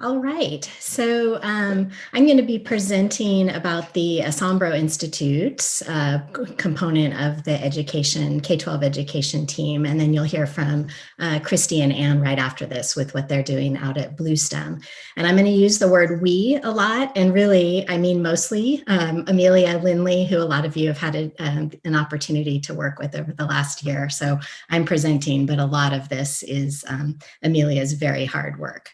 All right, so I'm going to be presenting about the Asombro Institute's component of the education, K-12 education team, and then you'll hear from Christy and Ann right after this with what they're doing out at Bluestem. And I'm going to use the word we a lot, and really, I mean mostly Amelia Lindley, who a lot of you have had an opportunity to work with over the last year. So I'm presenting, but a lot of this is Amelia's very hard work.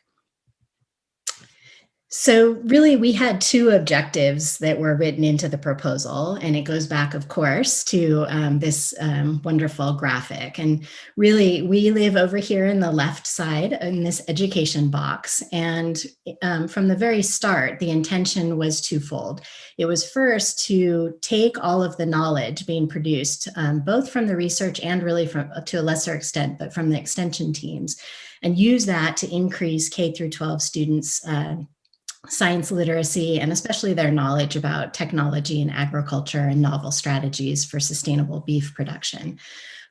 So really, we had two objectives that were written into the proposal, and it goes back, of course, to this wonderful graphic. And really, we live over here in the left side in this education box. And from the very start, the intention was twofold. It was first to take all of the knowledge being produced, both from the research and really from, to a lesser extent, but from the extension teams, and use that to increase K through 12 students' science literacy, and especially their knowledge about technology and agriculture and novel strategies for sustainable beef production.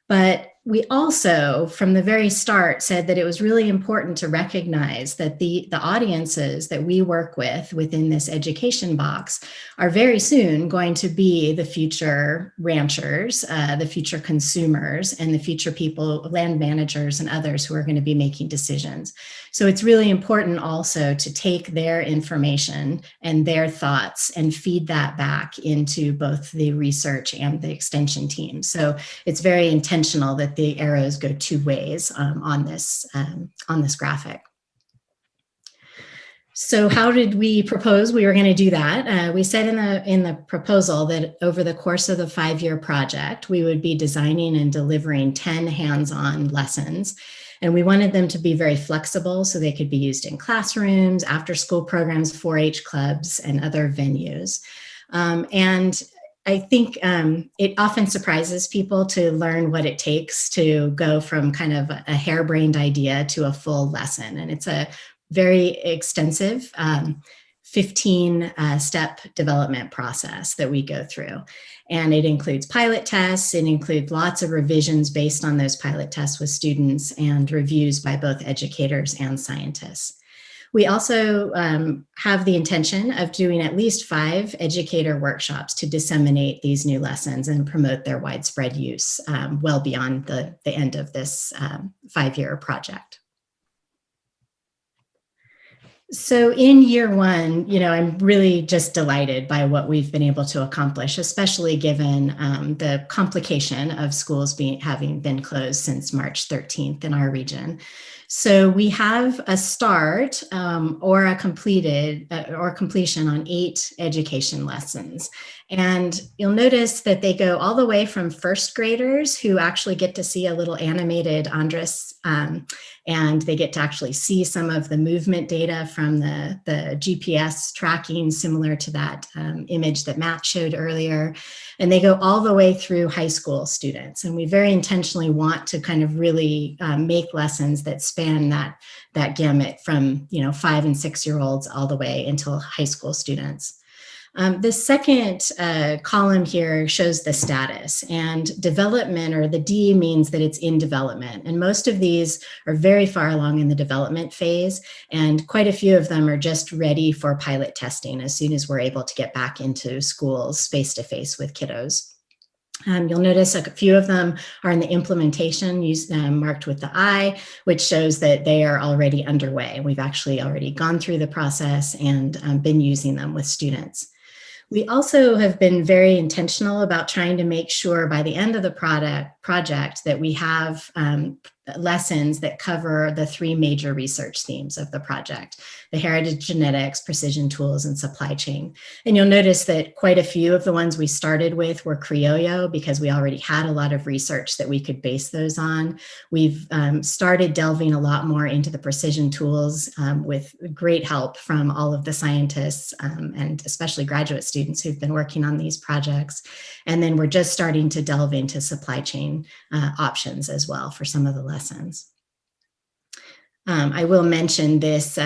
But we also, from the very start, said that it was really important to recognize that the audiences that we work with within this education box are very soon going to be the future ranchers, the future consumers, and the future people, land managers and others who are going to be making decisions. So it's really important also to take their information and their thoughts and feed that back into both the research and the extension team. So it's very intentional that the arrows go two ways on this graphic. So how did we propose we were going to do that? We said in the proposal that over the course of the 5-year project, we would be designing and delivering 10 hands-on lessons. And we wanted them to be very flexible so they could be used in classrooms, after-school programs, 4-H clubs, and other venues. And I think it often surprises people to learn what it takes to go from kind of a harebrained idea to a full lesson. And it's a very extensive 15-step development process that we go through. And it includes pilot tests, it includes lots of revisions based on those pilot tests with students and reviews by both educators and scientists. We also have the intention of doing at least 5 educator workshops to disseminate these new lessons and promote their widespread use well beyond the end of this 5-year project. So in year 1, you know, I'm really just delighted by what we've been able to accomplish, especially given the complication of schools having been closed since March 13th in our region. So we have a start or a completed or completion on 8 education lessons. And you'll notice that they go all the way from first graders who actually get to see a little animated Andres and they get to actually see some of the movement data from the GPS tracking, similar to that image that Matt showed earlier. And they go all the way through high school students. And we very intentionally want to kind of really make lessons that span that gamut from 5- and 6-year-olds all the way until high school students. The second column here shows the status, and development, or the D, means that it's in development. And most of these are very far along in the development phase, and quite a few of them are just ready for pilot testing as soon as we're able to get back into schools face-to-face with kiddos. You'll notice a few of them are in the implementation, marked with the I, which shows that they are already underway. We've actually already gone through the process and been using them with students. We also have been very intentional about trying to make sure by the end of the project that we have lessons that cover the 3 major research themes of the project: the heritage genetics, precision tools, and supply chain. And you'll notice that quite a few of the ones we started with were criollo because we already had a lot of research that we could base those on. We've started delving a lot more into the precision tools with great help from all of the scientists and especially graduate students who've been working on these projects. And then we're just starting to delve into supply chain options as well for some of the lessons. I will mention this,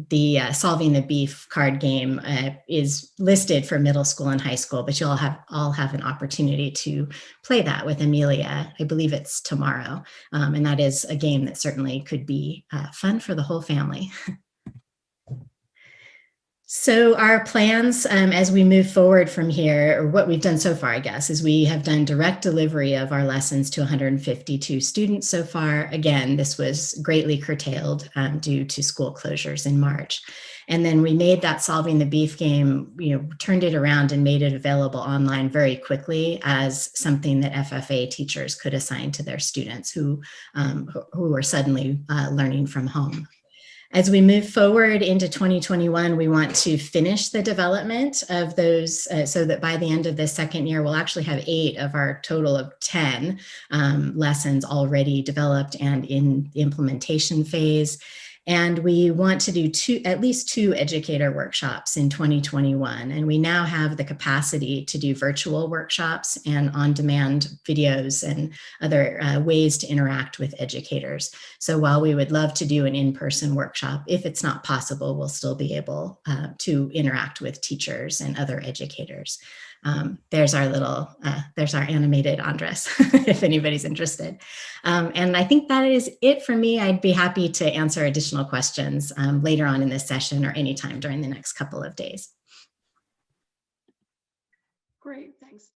the Solving the Beef card game is listed for middle school and high school, but you'll all have an opportunity to play that with Amelia. I believe it's tomorrow. And that is a game that certainly could be fun for the whole family. So our plans as we move forward from here, or what we've done so far, I guess, is we have done direct delivery of our lessons to 152 students so far. Again, this was greatly curtailed due to school closures in March. And then we made that Solving the Beef game, turned it around and made it available online very quickly as something that FFA teachers could assign to their students who were suddenly learning from home. As we move forward into 2021, we want to finish the development of those so that by the end of the second year, we'll actually have 8 of our total of 10 lessons already developed and in the implementation phase. And we want to do at least two educator workshops in 2021. And we now have the capacity to do virtual workshops and on-demand videos and other ways to interact with educators. So while we would love to do an in-person workshop, if it's not possible, we'll still be able to interact with teachers and other educators. There's our animated Andres, if anybody's interested. And I think that is it for me. I'd be happy to answer additional questions later on in this session or anytime during the next couple of days. Great, thanks.